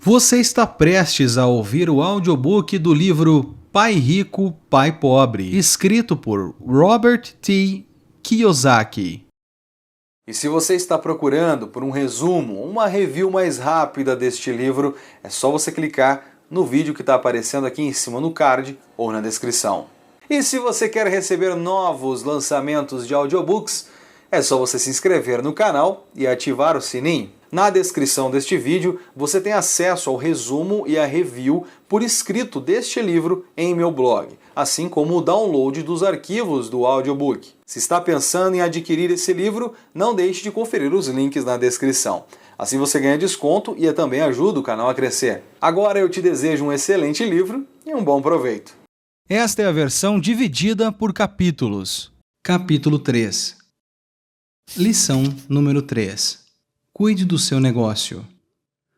Você está prestes a ouvir o audiobook do livro Pai Rico, Pai Pobre, escrito por Robert T. Kiyosaki. E se você está procurando por um resumo, uma review mais rápida deste livro, é só você clicar no vídeo que está aparecendo aqui em cima no card ou na descrição. E se você quer receber novos lançamentos de audiobooks, é só você se inscrever no canal e ativar o sininho. Na descrição deste vídeo você tem acesso ao resumo e a review por escrito deste livro em meu blog, assim como o download dos arquivos do audiobook. Se está pensando em adquirir esse livro, não deixe de conferir os links na descrição. Assim você ganha desconto e também ajuda o canal a crescer. Agora eu te desejo um excelente livro e um bom proveito. Esta é a versão dividida por capítulos. Capítulo 3. Lição número 3. Cuide do seu negócio.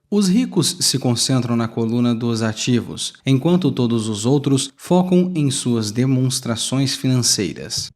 Os ricos se concentram na coluna dos ativos, enquanto todos os outros focam em suas demonstrações financeiras.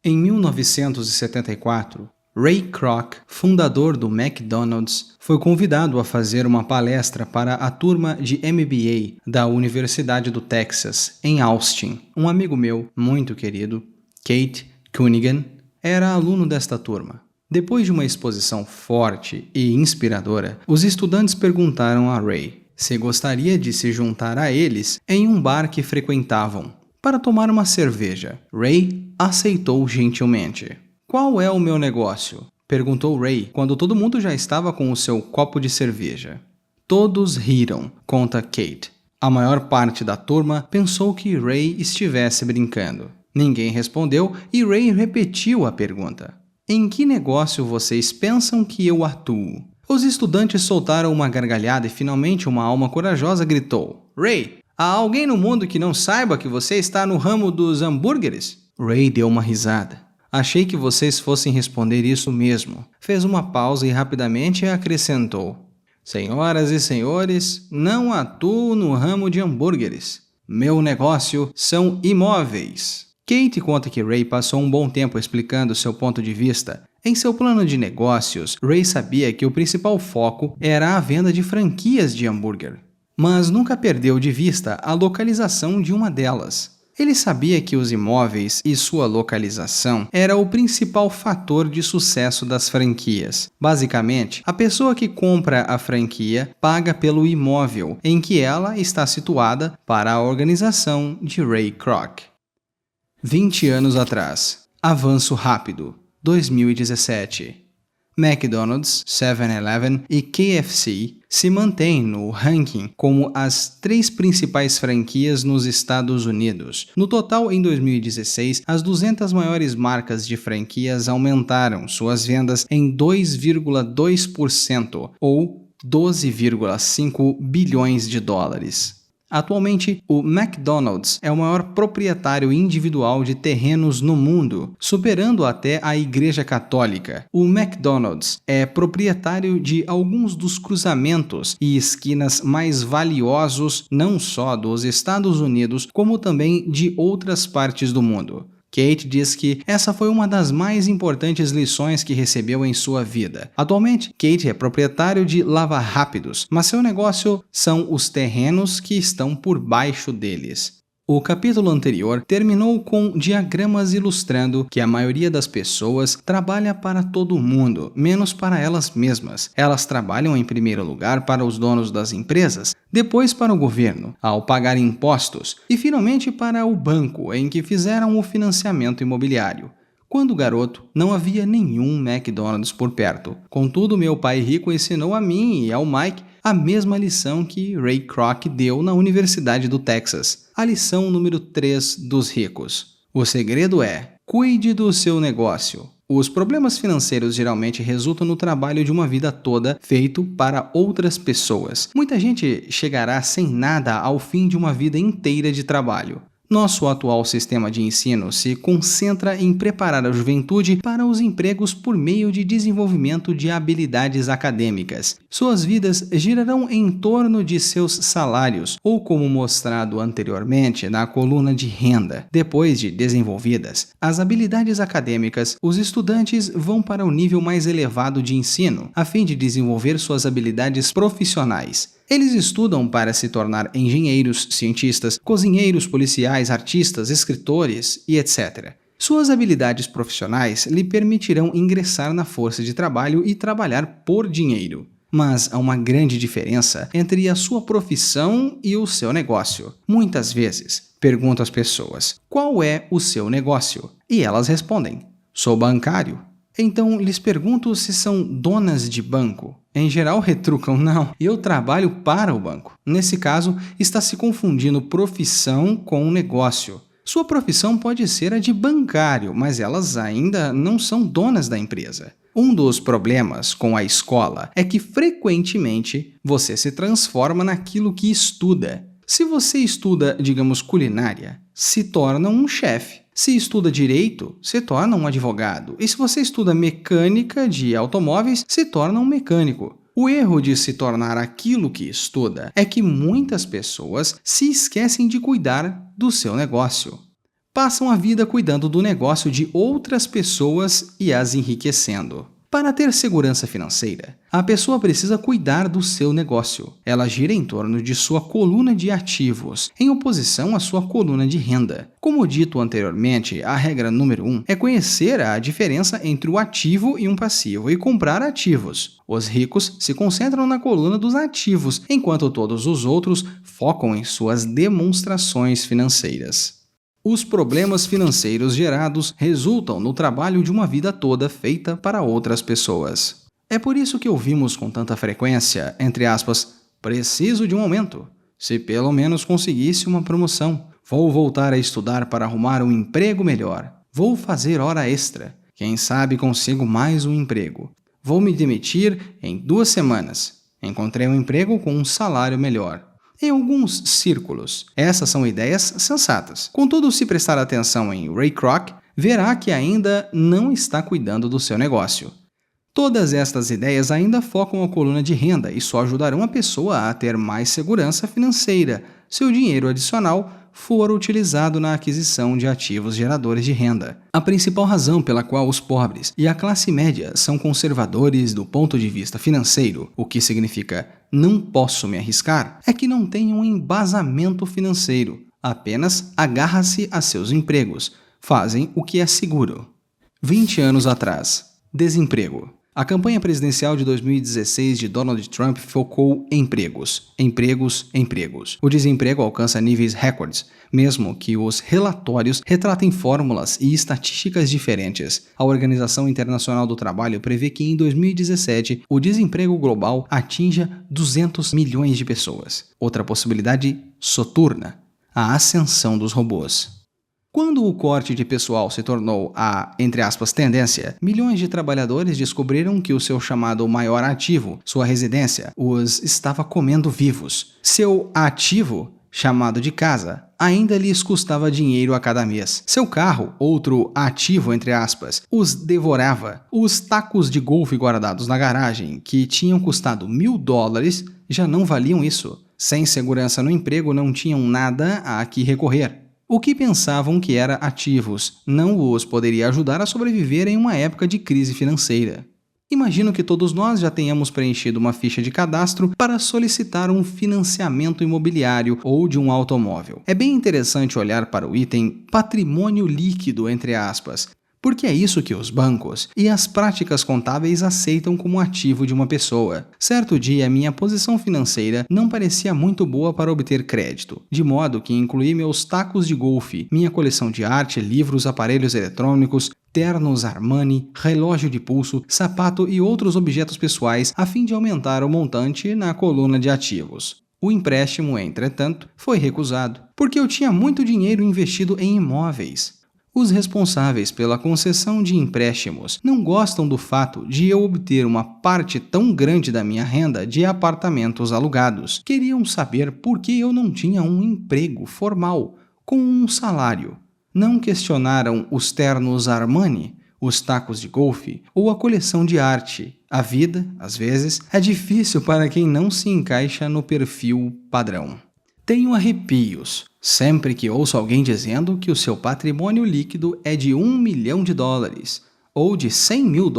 Em 1974, Ray Kroc, fundador do McDonald's, foi convidado a fazer uma palestra para a turma de MBA da Universidade do Texas, em Austin. Um amigo meu, muito querido, Kate Cunningham, era aluno desta turma. Depois de uma exposição forte e inspiradora, os estudantes perguntaram a Ray se gostaria de se juntar a eles em um bar que frequentavam, para tomar uma cerveja. Ray aceitou gentilmente. "Qual é o meu negócio?" perguntou Ray, quando todo mundo já estava com o seu copo de cerveja. Todos riram, conta Kate. A maior parte da turma pensou que Ray estivesse brincando. Ninguém respondeu e Ray repetiu a pergunta. "Em que negócio vocês pensam que eu atuo?" Os estudantes soltaram uma gargalhada e finalmente uma alma corajosa gritou: "Ray, há alguém no mundo que não saiba que você está no ramo dos hambúrgueres?" Ray deu uma risada. "Achei que vocês fossem responder isso mesmo." Fez uma pausa e rapidamente acrescentou: "Senhoras e senhores, não atuo no ramo de hambúrgueres. Meu negócio são imóveis." Kate conta que Ray passou um bom tempo explicando seu ponto de vista. Em seu plano de negócios, Ray sabia que o principal foco era a venda de franquias de hambúrguer, mas nunca perdeu de vista a localização de uma delas. Ele sabia que os imóveis e sua localização era o principal fator de sucesso das franquias. Basicamente, a pessoa que compra a franquia paga pelo imóvel em que ela está situada para a organização de Ray Kroc. 20 anos atrás. Avanço rápido. 2017. McDonald's, 7-Eleven e KFC se mantêm no ranking como as 3 principais franquias nos Estados Unidos. No total, em 2016, as 200 maiores marcas de franquias aumentaram suas vendas em 2,2% ou 12,5 bilhões de dólares. Atualmente, o McDonald's é o maior proprietário individual de terrenos no mundo, superando até a Igreja Católica. O McDonald's é proprietário de alguns dos cruzamentos e esquinas mais valiosos não só dos Estados Unidos, como também de outras partes do mundo. Kate diz que essa foi uma das mais importantes lições que recebeu em sua vida. Atualmente, Kate é proprietário de lava-rápidos, mas seu negócio são os terrenos que estão por baixo deles. O capítulo anterior terminou com diagramas ilustrando que a maioria das pessoas trabalha para todo mundo, menos para elas mesmas. Elas trabalham em primeiro lugar para os donos das empresas, depois para o governo, ao pagar impostos, e finalmente para o banco em que fizeram o financiamento imobiliário. Quando garoto, não havia nenhum McDonald's por perto. Contudo, meu pai rico ensinou a mim e ao Mike a mesma lição que Ray Kroc deu na Universidade do Texas. A lição número 3 dos ricos. O segredo é: cuide do seu negócio. Os problemas financeiros geralmente resultam no trabalho de uma vida toda feito para outras pessoas. Muita gente chegará sem nada ao fim de uma vida inteira de trabalho. Nosso atual sistema de ensino se concentra em preparar a juventude para os empregos por meio de desenvolvimento de habilidades acadêmicas. Suas vidas girarão em torno de seus salários, ou como mostrado anteriormente na coluna de renda. Depois de desenvolvidas as habilidades acadêmicas, os estudantes vão para o nível mais elevado de ensino, a fim de desenvolver suas habilidades profissionais. Eles estudam para se tornar engenheiros, cientistas, cozinheiros, policiais, artistas, escritores e etc. Suas habilidades profissionais lhe permitirão ingressar na força de trabalho e trabalhar por dinheiro. Mas há uma grande diferença entre a sua profissão e o seu negócio. Muitas vezes, pergunto às pessoas, qual é o seu negócio? E elas respondem, sou bancário. Então, lhes pergunto se são donas de banco. Em geral, retrucam, não, eu trabalho para o banco. Nesse caso, está se confundindo profissão com negócio. Sua profissão pode ser a de bancário, mas elas ainda não são donas da empresa. Um dos problemas com a escola é que, frequentemente, você se transforma naquilo que estuda. Se você estuda, digamos, culinária, se torna um chefe. Se estuda direito, se torna um advogado. E se você estuda mecânica de automóveis, se torna um mecânico. O erro de se tornar aquilo que estuda é que muitas pessoas se esquecem de cuidar do seu negócio. Passam a vida cuidando do negócio de outras pessoas e as enriquecendo. Para ter segurança financeira, a pessoa precisa cuidar do seu negócio. Ela gira em torno de sua coluna de ativos, em oposição à sua coluna de renda. Como dito anteriormente, a regra número 1 é conhecer a diferença entre o ativo e um passivo e comprar ativos. Os ricos se concentram na coluna dos ativos, enquanto todos os outros focam em suas demonstrações financeiras. Os problemas financeiros gerados resultam no trabalho de uma vida toda feita para outras pessoas. É por isso que ouvimos com tanta frequência, entre aspas, preciso de um aumento. Se pelo menos conseguisse uma promoção. Vou voltar a estudar para arrumar um emprego melhor. Vou fazer hora extra. Quem sabe consigo mais um emprego. Vou me demitir em 2 semanas. Encontrei um emprego com um salário melhor. Em alguns círculos, essas são ideias sensatas. Contudo, se prestar atenção em Ray Kroc, verá que ainda não está cuidando do seu negócio. Todas estas ideias ainda focam a coluna de renda e só ajudarão a pessoa a ter mais segurança financeira se o dinheiro adicional for utilizado na aquisição de ativos geradores de renda. A principal razão pela qual os pobres e a classe média são conservadores do ponto de vista financeiro, o que significa não posso me arriscar, é que não tem um embasamento financeiro, apenas agarra-se a seus empregos, fazem o que é seguro. 20 anos atrás, desemprego. A campanha presidencial de 2016 de Donald Trump focou em empregos, empregos, empregos. O desemprego alcança níveis recordes, mesmo que os relatórios retratem fórmulas e estatísticas diferentes. A Organização Internacional do Trabalho prevê que em 2017 o desemprego global atinja 200 milhões de pessoas. Outra possibilidade soturna, a ascensão dos robôs. Quando o corte de pessoal se tornou a, entre aspas, tendência, milhões de trabalhadores descobriram que o seu chamado maior ativo, sua residência, os estava comendo vivos. Seu ativo, chamado de casa, ainda lhes custava dinheiro a cada mês. Seu carro, outro ativo entre aspas, os devorava. Os tacos de golfe guardados na garagem, que tinham custado $1.000, já não valiam isso. Sem segurança no emprego, não tinham nada a que recorrer. O que pensavam que era ativos não os poderia ajudar a sobreviver em uma época de crise financeira. Imagino que todos nós já tenhamos preenchido uma ficha de cadastro para solicitar um financiamento imobiliário ou de um automóvel. É bem interessante olhar para o item patrimônio líquido, entre aspas, porque é isso que os bancos e as práticas contábeis aceitam como ativo de uma pessoa. Certo dia, minha posição financeira não parecia muito boa para obter crédito, de modo que incluí meus tacos de golfe, minha coleção de arte, livros, aparelhos eletrônicos, ternos Armani, relógio de pulso, sapato e outros objetos pessoais a fim de aumentar o montante na coluna de ativos. O empréstimo, entretanto, foi recusado, porque eu tinha muito dinheiro investido em imóveis. Os responsáveis pela concessão de empréstimos não gostam do fato de eu obter uma parte tão grande da minha renda de apartamentos alugados. Queriam saber por que eu não tinha um emprego formal, com um salário. Não questionaram os ternos Armani, os tacos de golfe ou a coleção de arte. A vida, às vezes, é difícil para quem não se encaixa no perfil padrão. Tenho arrepios sempre que ouço alguém dizendo que o seu patrimônio líquido é de $1 milhão, ou de $100 mil,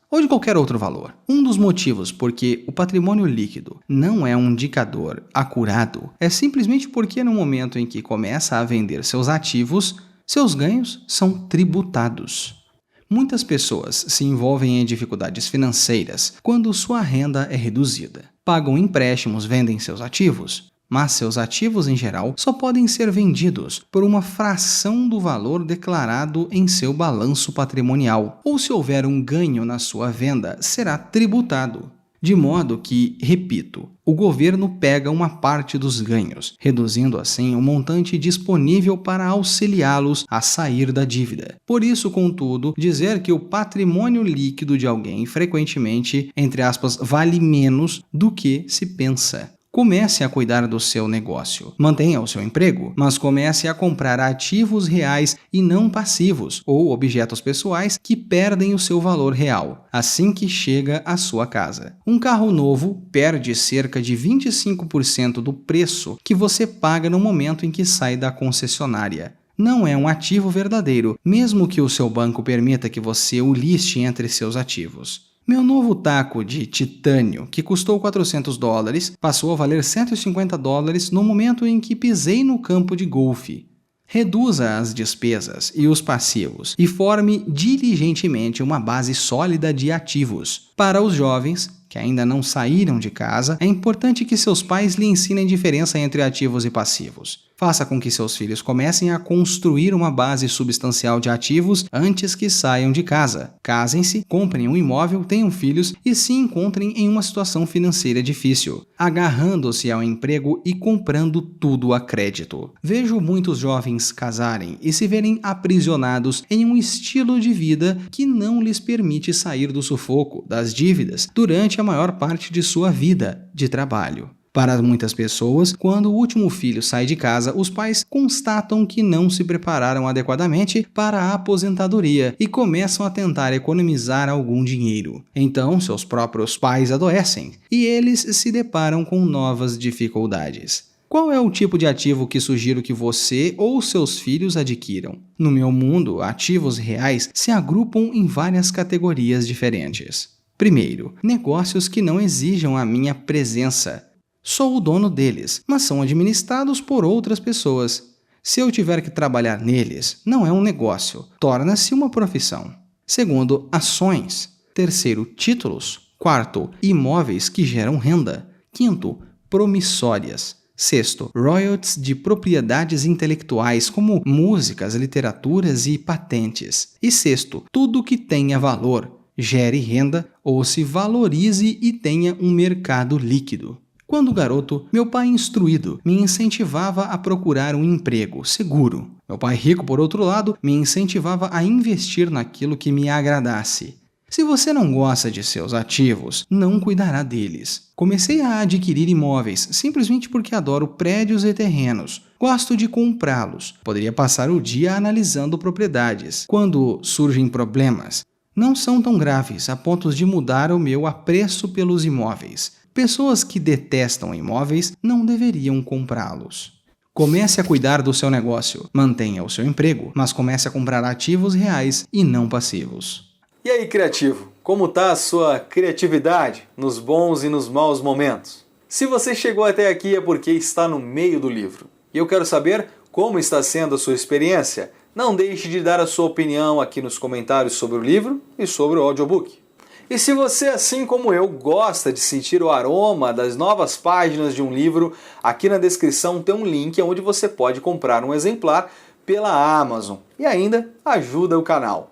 ou de qualquer outro valor. Um dos motivos por que o patrimônio líquido não é um indicador acurado é simplesmente porque no momento em que começa a vender seus ativos, seus ganhos são tributados. Muitas pessoas se envolvem em dificuldades financeiras quando sua renda é reduzida. Pagam empréstimos, vendem seus ativos, mas seus ativos em geral só podem ser vendidos por uma fração do valor declarado em seu balanço patrimonial, ou se houver um ganho na sua venda, será tributado. De modo que, repito, o governo pega uma parte dos ganhos, reduzindo assim o montante disponível para auxiliá-los a sair da dívida. Por isso, contudo, dizer que o patrimônio líquido de alguém frequentemente, entre aspas, vale menos do que se pensa. Comece a cuidar do seu negócio. Mantenha o seu emprego, mas comece a comprar ativos reais e não passivos, ou objetos pessoais que perdem o seu valor real, assim que chega à sua casa. Um carro novo perde cerca de 25% do preço que você paga no momento em que sai da concessionária. Não é um ativo verdadeiro, mesmo que o seu banco permita que você o liste entre seus ativos. Meu novo taco de titânio, que custou $400, passou a valer $150 no momento em que pisei no campo de golfe. Reduza as despesas e os passivos e forme diligentemente uma base sólida de ativos. Para os jovens que ainda não saíram de casa, é importante que seus pais lhe ensinem a diferença entre ativos e passivos. Faça com que seus filhos comecem a construir uma base substancial de ativos antes que saiam de casa. Casem-se, comprem um imóvel, tenham filhos e se encontrem em uma situação financeira difícil, agarrando-se ao emprego e comprando tudo a crédito. Vejo muitos jovens casarem e se verem aprisionados em um estilo de vida que não lhes permite sair do sufoco, das dívidas, durante a maior parte de sua vida de trabalho. Para muitas pessoas, quando o último filho sai de casa, os pais constatam que não se prepararam adequadamente para a aposentadoria e começam a tentar economizar algum dinheiro. Então, seus próprios pais adoecem e eles se deparam com novas dificuldades. Qual é o tipo de ativo que sugiro que você ou seus filhos adquiram? No meu mundo, ativos reais se agrupam em várias categorias diferentes. Primeiro, negócios que não exijam a minha presença. Sou o dono deles, mas são administrados por outras pessoas. Se eu tiver que trabalhar neles, não é um negócio, torna-se uma profissão. Segundo, ações. Terceiro, títulos. Quarto, imóveis que geram renda. Quinto, promissórias. Sexto, royalties de propriedades intelectuais como músicas, literaturas e patentes. E sexto, tudo que tenha valor, gere renda ou se valorize e tenha um mercado líquido. Quando garoto, meu pai instruído me incentivava a procurar um emprego seguro. Meu pai rico, por outro lado, me incentivava a investir naquilo que me agradasse. Se você não gosta de seus ativos, não cuidará deles. Comecei a adquirir imóveis simplesmente porque adoro prédios e terrenos. Gosto de comprá-los. Poderia passar o dia analisando propriedades. Quando surgem problemas, não são tão graves a ponto de mudar o meu apreço pelos imóveis. Pessoas que detestam imóveis não deveriam comprá-los. Comece a cuidar do seu negócio, mantenha o seu emprego, mas comece a comprar ativos reais e não passivos. E aí, criativo, como está a sua criatividade nos bons e nos maus momentos? Se você chegou até aqui é porque está no meio do livro. E eu quero saber como está sendo a sua experiência. Não deixe de dar a sua opinião aqui nos comentários sobre o livro e sobre o audiobook. E se você, assim como eu, gosta de sentir o aroma das novas páginas de um livro, aqui na descrição tem um link onde você pode comprar um exemplar pela Amazon e ainda ajuda o canal.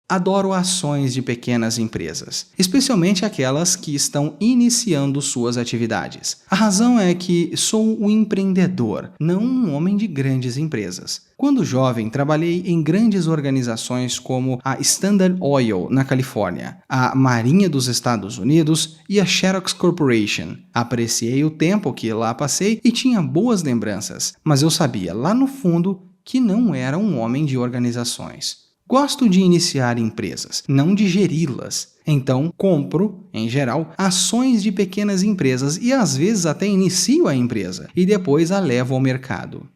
Adoro ações de pequenas empresas, especialmente aquelas que estão iniciando suas atividades. A razão é que sou um empreendedor, não um homem de grandes empresas. Quando jovem, trabalhei em grandes organizações como a Standard Oil, na Califórnia, a Marinha dos Estados Unidos e a Xerox Corporation. Apreciei o tempo que lá passei e tinha boas lembranças, mas eu sabia lá no fundo que não era um homem de organizações. Gosto de iniciar empresas, não de geri-las. Então, compro, em geral, ações de pequenas empresas e às vezes até inicio a empresa e depois a levo ao mercado.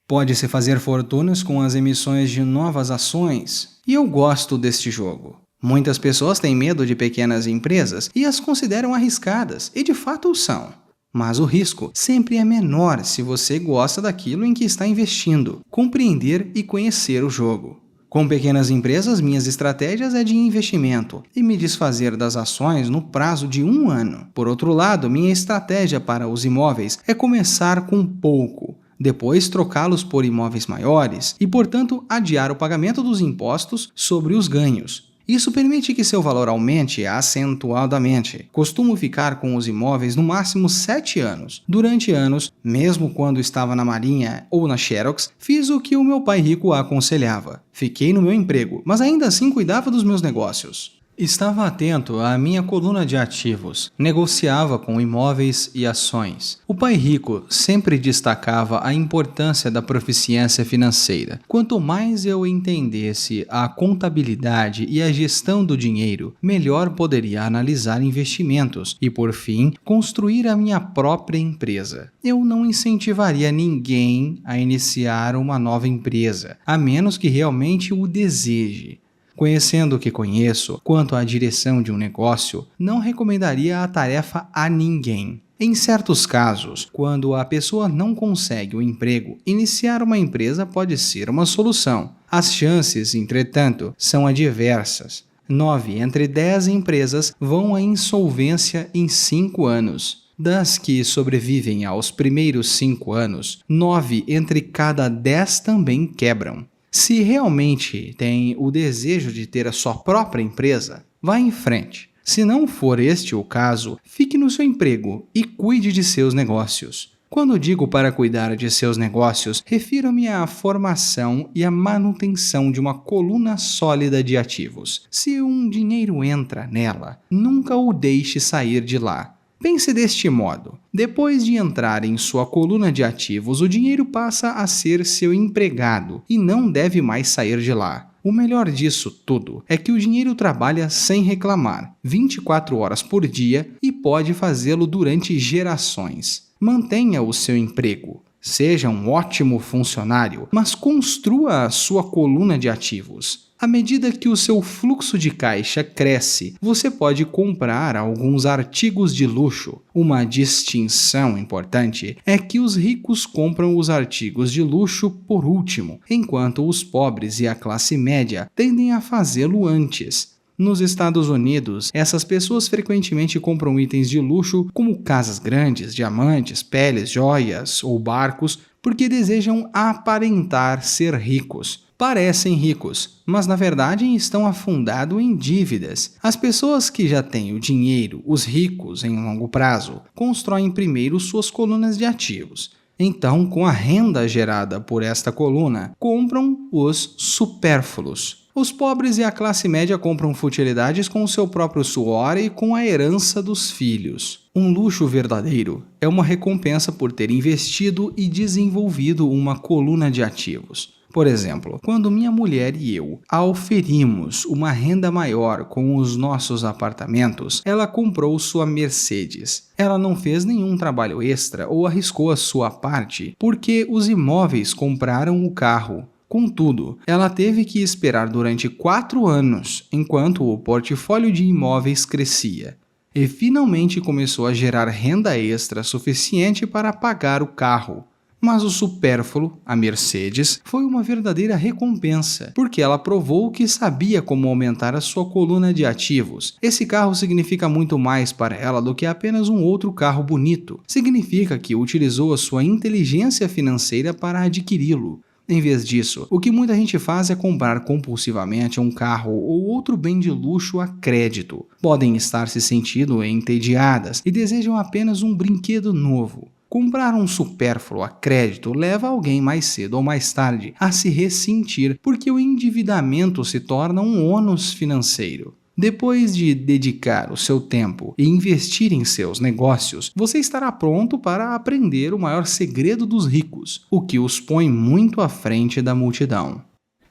Pode-se fazer fortunas com as emissões de novas ações, e eu gosto deste jogo. Muitas pessoas têm medo de pequenas empresas e as consideram arriscadas, e de fato o são. Mas o risco sempre é menor se você gosta daquilo em que está investindo, compreender e conhecer o jogo. Com pequenas empresas, minhas estratégias é de investimento e me desfazer das ações no prazo de 1 ano. Por outro lado, minha estratégia para os imóveis é começar com pouco, depois trocá-los por imóveis maiores e, portanto, adiar o pagamento dos impostos sobre os ganhos. Isso permite que seu valor aumente acentuadamente. Costumo ficar com os imóveis no máximo 7 anos. Durante anos, mesmo quando estava na Marinha ou na Xerox, fiz o que o meu pai rico aconselhava. Fiquei no meu emprego, mas ainda assim cuidava dos meus negócios. Estava atento à minha coluna de ativos, negociava com imóveis e ações. O pai rico sempre destacava a importância da proficiência financeira. Quanto mais eu entendesse a contabilidade e a gestão do dinheiro, melhor poderia analisar investimentos e, por fim, construir a minha própria empresa. Eu não incentivaria ninguém a iniciar uma nova empresa, a menos que realmente o deseje. Conhecendo o que conheço quanto à direção de um negócio, não recomendaria a tarefa a ninguém. Em certos casos, quando a pessoa não consegue o emprego, iniciar uma empresa pode ser uma solução. As chances, entretanto, são adversas. 9 entre 10 empresas vão à insolvência em 5 anos. Das que sobrevivem aos primeiros 5 anos, 9 entre cada 10 também quebram. Se realmente tem o desejo de ter a sua própria empresa, vá em frente. Se não for este o caso, fique no seu emprego e cuide de seus negócios. Quando digo para cuidar de seus negócios, refiro-me à formação e à manutenção de uma coluna sólida de ativos. Se um dinheiro entra nela, nunca o deixe sair de lá. Pense deste modo: depois de entrar em sua coluna de ativos, o dinheiro passa a ser seu empregado e não deve mais sair de lá. O melhor disso tudo é que o dinheiro trabalha sem reclamar, 24 horas por dia, e pode fazê-lo durante gerações. Mantenha o seu emprego. Seja um ótimo funcionário, mas construa a sua coluna de ativos. À medida que o seu fluxo de caixa cresce, você pode comprar alguns artigos de luxo. Uma distinção importante é que os ricos compram os artigos de luxo por último, enquanto os pobres e a classe média tendem a fazê-lo antes. Nos Estados Unidos, essas pessoas frequentemente compram itens de luxo como casas grandes, diamantes, peles, joias ou barcos porque desejam aparentar ser ricos. Parecem ricos, mas na verdade estão afundados em dívidas. As pessoas que já têm o dinheiro, os ricos em longo prazo, constroem primeiro suas colunas de ativos. Então, com a renda gerada por esta coluna, compram os supérfluos. Os pobres e a classe média compram futilidades com o seu próprio suor e com a herança dos filhos. Um luxo verdadeiro é uma recompensa por ter investido e desenvolvido uma coluna de ativos. Por exemplo, quando minha mulher e eu auferimos uma renda maior com os nossos apartamentos, ela comprou sua Mercedes. Ela não fez nenhum trabalho extra ou arriscou a sua parte, porque os imóveis compraram o carro. Contudo, ela teve que esperar durante 4 anos, enquanto o portfólio de imóveis crescia. E finalmente começou a gerar renda extra suficiente para pagar o carro. Mas o supérfluo, a Mercedes, foi uma verdadeira recompensa, porque ela provou que sabia como aumentar a sua coluna de ativos. Esse carro significa muito mais para ela do que apenas um outro carro bonito. Significa que utilizou a sua inteligência financeira para adquiri-lo. Em vez disso, o que muita gente faz é comprar compulsivamente um carro ou outro bem de luxo a crédito. Podem estar se sentindo entediadas e desejam apenas um brinquedo novo. Comprar um supérfluo a crédito leva alguém mais cedo ou mais tarde a se ressentir, porque o endividamento se torna um ônus financeiro. Depois de dedicar o seu tempo e investir em seus negócios, você estará pronto para aprender o maior segredo dos ricos, o que os põe muito à frente da multidão.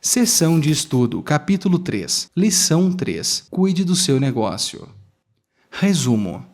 Sessão de estudo, capítulo 3, lição 3. Cuide do seu negócio. Resumo.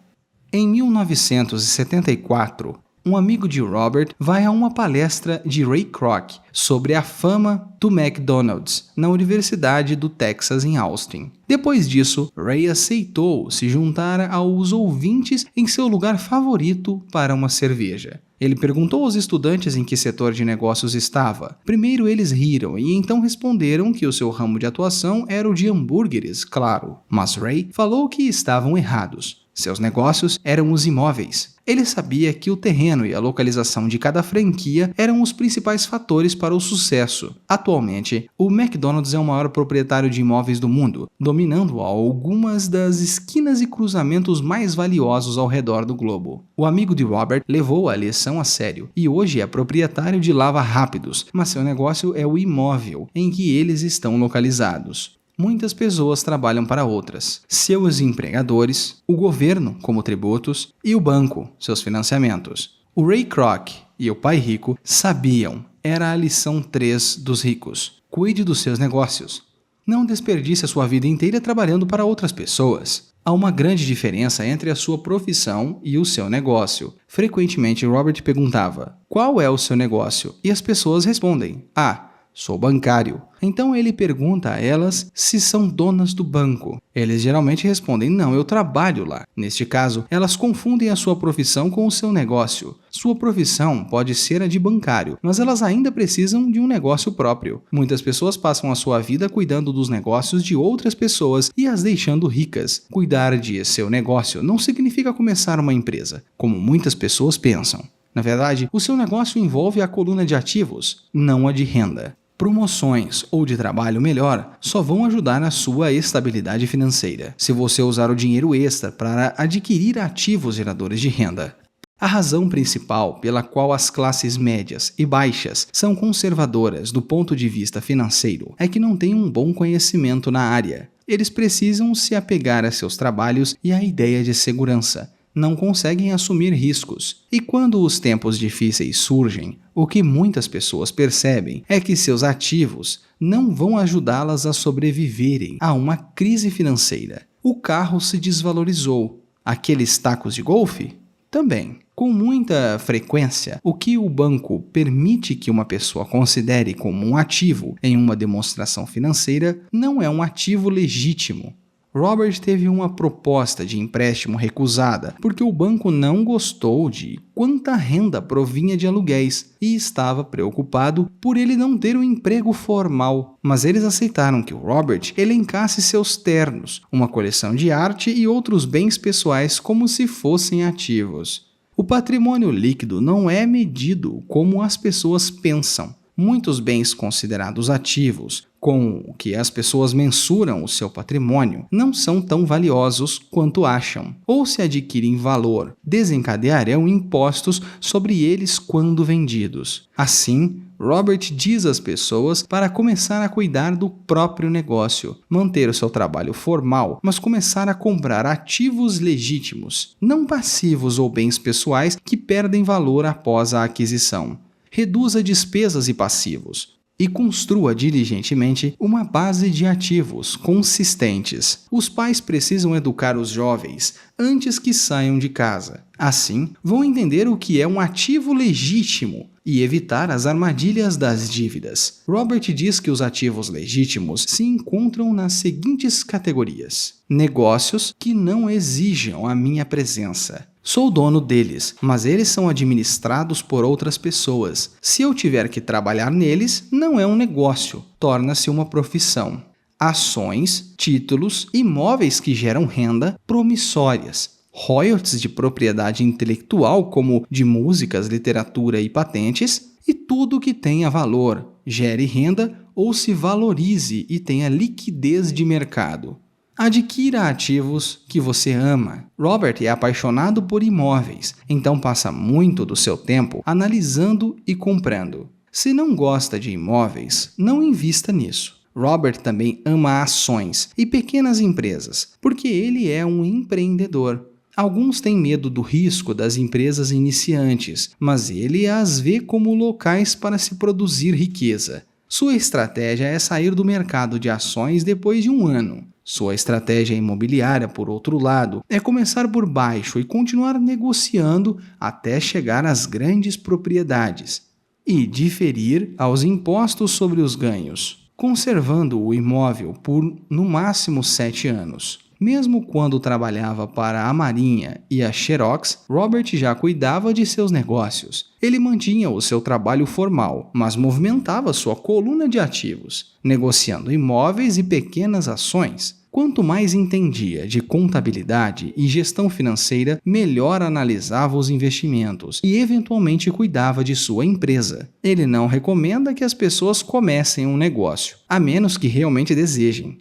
Em 1974, um amigo de Robert vai a uma palestra de Ray Kroc sobre a fama do McDonald's na Universidade do Texas em Austin. Depois disso, Ray aceitou se juntar aos ouvintes em seu lugar favorito para uma cerveja. Ele perguntou aos estudantes em que setor de negócios estava. Primeiro eles riram e então responderam que o seu ramo de atuação era o de hambúrgueres, claro. Mas Ray falou que estavam errados. Seus negócios eram os imóveis. Ele sabia que o terreno e a localização de cada franquia eram os principais fatores para o sucesso. Atualmente, o McDonald's é o maior proprietário de imóveis do mundo, dominando algumas das esquinas e cruzamentos mais valiosos ao redor do globo. O amigo de Robert levou a lição a sério e hoje é proprietário de Lava Rápidos, mas seu negócio é o imóvel em que eles estão localizados. Muitas pessoas trabalham para outras, seus empregadores, o governo, como tributos, e o banco, seus financiamentos. O Ray Kroc e o Pai Rico sabiam, era a lição 3 dos ricos. Cuide dos seus negócios. Não desperdice a sua vida inteira trabalhando para outras pessoas. Há uma grande diferença entre a sua profissão e o seu negócio. Frequentemente, Robert perguntava, qual é o seu negócio? E as pessoas respondem, sou bancário. Então ele pergunta a elas se são donas do banco. Eles geralmente respondem, não, eu trabalho lá. Neste caso, elas confundem a sua profissão com o seu negócio. Sua profissão pode ser a de bancário, mas elas ainda precisam de um negócio próprio. Muitas pessoas passam a sua vida cuidando dos negócios de outras pessoas e as deixando ricas. Cuidar de seu negócio não significa começar uma empresa, como muitas pessoas pensam. Na verdade, o seu negócio envolve a coluna de ativos, não a de renda. Promoções ou de trabalho melhor só vão ajudar na sua estabilidade financeira, se você usar o dinheiro extra para adquirir ativos geradores de renda. A razão principal pela qual as classes médias e baixas são conservadoras do ponto de vista financeiro é que não têm um bom conhecimento na área. Eles precisam se apegar a seus trabalhos e à ideia de segurança. Não conseguem assumir riscos. E quando os tempos difíceis surgem, o que muitas pessoas percebem é que seus ativos não vão ajudá-las a sobreviverem a uma crise financeira. O carro se desvalorizou. Aqueles tacos de golfe? Também. Com muita frequência, o que o banco permite que uma pessoa considere como um ativo em uma demonstração financeira não é um ativo legítimo. Robert teve uma proposta de empréstimo recusada porque o banco não gostou de quanta renda provinha de aluguéis e estava preocupado por ele não ter um emprego formal. Mas eles aceitaram que o Robert elencasse seus ternos, uma coleção de arte e outros bens pessoais como se fossem ativos. O patrimônio líquido não é medido como as pessoas pensam. Muitos bens considerados ativos, com o que as pessoas mensuram o seu patrimônio, não são tão valiosos quanto acham, ou se adquirem valor, desencadearão impostos sobre eles quando vendidos. Assim, Robert diz às pessoas para começar a cuidar do próprio negócio, manter o seu trabalho formal, mas começar a comprar ativos legítimos, não passivos ou bens pessoais que perdem valor após a aquisição. Reduza despesas e passivos e construa diligentemente uma base de ativos consistentes. Os pais precisam educar os jovens antes que saiam de casa. Assim, vão entender o que é um ativo legítimo e evitar as armadilhas das dívidas. Robert diz que os ativos legítimos se encontram nas seguintes categorias: negócios que não exijam a minha presença. Sou dono deles, mas eles são administrados por outras pessoas. Se eu tiver que trabalhar neles, não é um negócio, torna-se uma profissão. Ações, títulos, imóveis que geram renda, promissórias. Royalties de propriedade intelectual, como de músicas, literatura e patentes, e tudo que tenha valor, gere renda ou se valorize e tenha liquidez de mercado. Adquira ativos que você ama. Robert é apaixonado por imóveis, então passa muito do seu tempo analisando e comprando. Se não gosta de imóveis, não invista nisso. Robert também ama ações e pequenas empresas, porque ele é um empreendedor. Alguns têm medo do risco das empresas iniciantes, mas ele as vê como locais para se produzir riqueza. Sua estratégia é sair do mercado de ações depois de um ano. Sua estratégia imobiliária, por outro lado, é começar por baixo e continuar negociando até chegar às grandes propriedades e diferir aos impostos sobre os ganhos, conservando o imóvel por no máximo 7 anos. Mesmo quando trabalhava para a Marinha e a Xerox, Robert já cuidava de seus negócios. Ele mantinha o seu trabalho formal, mas movimentava sua coluna de ativos, negociando imóveis e pequenas ações. Quanto mais entendia de contabilidade e gestão financeira, melhor analisava os investimentos e eventualmente cuidava de sua empresa. Ele não recomenda que as pessoas comecem um negócio, a menos que realmente desejem.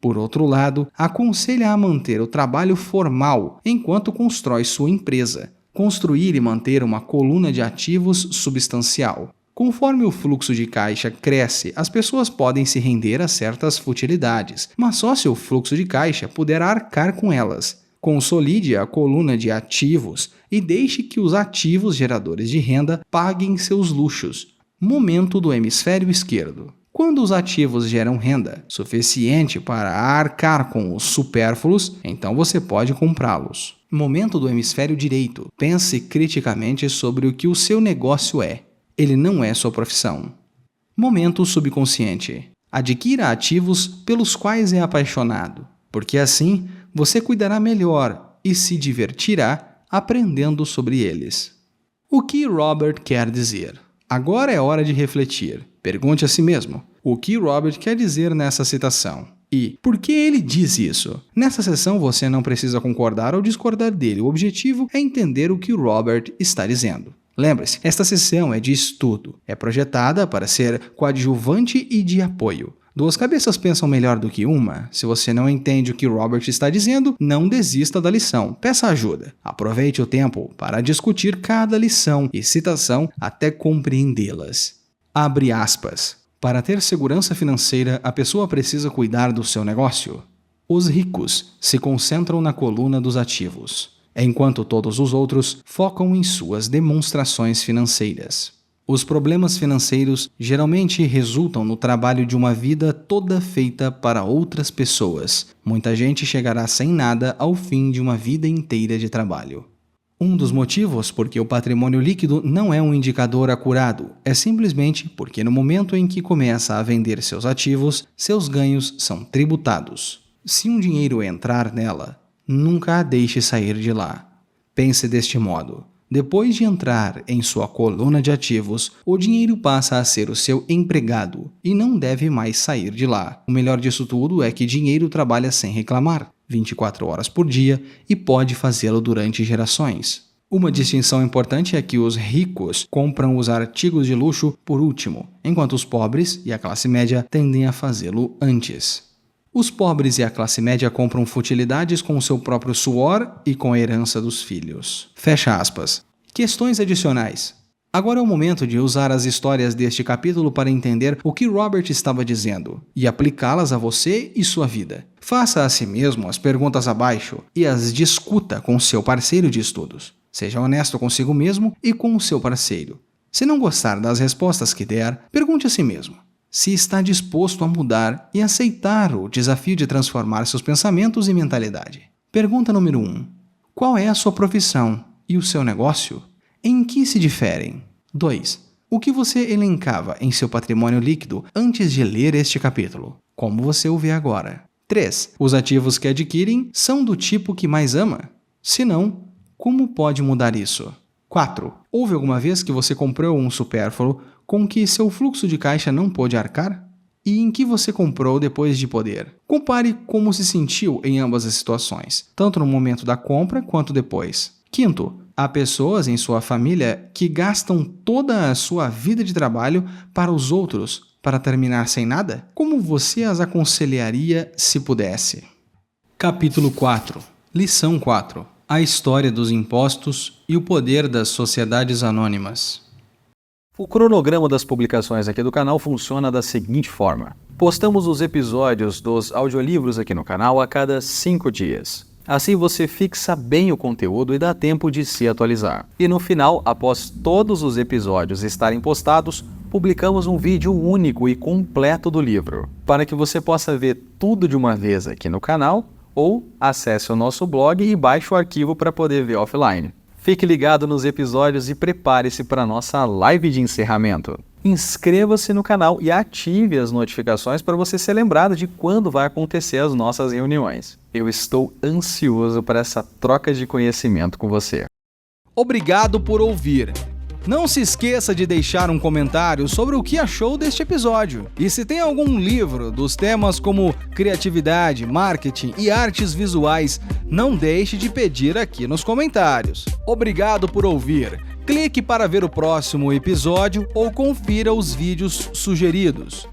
Por outro lado, aconselha a manter o trabalho formal enquanto constrói sua empresa, construir e manter uma coluna de ativos substancial. Conforme o fluxo de caixa cresce, as pessoas podem se render a certas futilidades, mas só se o fluxo de caixa puder arcar com elas. Consolide a coluna de ativos e deixe que os ativos geradores de renda paguem seus luxos. Momento do hemisfério esquerdo. Quando os ativos geram renda suficiente para arcar com os supérfluos, então você pode comprá-los. Momento do hemisfério direito. Pense criticamente sobre o que o seu negócio é. Ele não é sua profissão. Momento subconsciente. Adquira ativos pelos quais é apaixonado, porque assim você cuidará melhor e se divertirá aprendendo sobre eles. O que Robert quer dizer? Agora é hora de refletir. Pergunte a si mesmo, o que Robert quer dizer nessa citação? E por que ele diz isso? Nessa sessão você não precisa concordar ou discordar dele, o objetivo é entender o que Robert está dizendo. Lembre-se, esta sessão é de estudo, é projetada para ser coadjuvante e de apoio. Duas cabeças pensam melhor do que uma. Se você não entende o que Robert está dizendo, não desista da lição, peça ajuda. Aproveite o tempo para discutir cada lição e citação até compreendê-las. Abre aspas. Para ter segurança financeira, a pessoa precisa cuidar do seu negócio. Os ricos se concentram na coluna dos ativos, enquanto todos os outros focam em suas demonstrações financeiras. Os problemas financeiros geralmente resultam no trabalho de uma vida toda feita para outras pessoas. Muita gente chegará sem nada ao fim de uma vida inteira de trabalho. Um dos motivos por que o patrimônio líquido não é um indicador acurado é simplesmente porque no momento em que começa a vender seus ativos, seus ganhos são tributados. Se um dinheiro entrar nela, nunca a deixe sair de lá. Pense deste modo. Depois de entrar em sua coluna de ativos, o dinheiro passa a ser o seu empregado e não deve mais sair de lá. O melhor disso tudo é que dinheiro trabalha sem reclamar, 24 horas por dia, e pode fazê-lo durante gerações. Uma distinção importante é que os ricos compram os artigos de luxo por último, enquanto os pobres e a classe média tendem a fazê-lo antes. Os pobres e a classe média compram futilidades com o seu próprio suor e com a herança dos filhos. Fecha aspas. Questões adicionais. Agora é o momento de usar as histórias deste capítulo para entender o que Robert estava dizendo e aplicá-las a você e sua vida. Faça a si mesmo as perguntas abaixo e as discuta com seu parceiro de estudos. Seja honesto consigo mesmo e com o seu parceiro. Se não gostar das respostas que der, pergunte a si mesmo se está disposto a mudar e aceitar o desafio de transformar seus pensamentos e mentalidade. Pergunta número 1. Qual é a sua profissão e o seu negócio? Em que se diferem? 2. O que você elencava em seu patrimônio líquido antes de ler este capítulo? Como você o vê agora? 3. Os ativos que adquirem são do tipo que mais ama? Se não, como pode mudar isso? 4. Houve alguma vez que você comprou um supérfluo com que seu fluxo de caixa não pôde arcar? E em que você comprou depois de poder? Compare como se sentiu em ambas as situações, tanto no momento da compra quanto depois. 5. Há pessoas em sua família que gastam toda a sua vida de trabalho para os outros para terminar sem nada? Como você as aconselharia se pudesse? Capítulo 4. Lição 4. A história dos impostos e o poder das sociedades anônimas. O cronograma das publicações aqui do canal funciona da seguinte forma. Postamos os episódios dos audiolivros aqui no canal a cada 5 dias. Assim você fixa bem o conteúdo e dá tempo de se atualizar. E no final, após todos os episódios estarem postados, publicamos um vídeo único e completo do livro, para que você possa ver tudo de uma vez aqui no canal, ou acesse o nosso blog e baixe o arquivo para poder ver offline. Fique ligado nos episódios e prepare-se para a nossa live de encerramento. Inscreva-se no canal e ative as notificações para você ser lembrado de quando vai acontecer as nossas reuniões. Eu estou ansioso para essa troca de conhecimento com você. Obrigado por ouvir. Não se esqueça de deixar um comentário sobre o que achou deste episódio. E se tem algum livro dos temas como criatividade, marketing e artes visuais, não deixe de pedir aqui nos comentários. Obrigado por ouvir. Clique para ver o próximo episódio ou confira os vídeos sugeridos.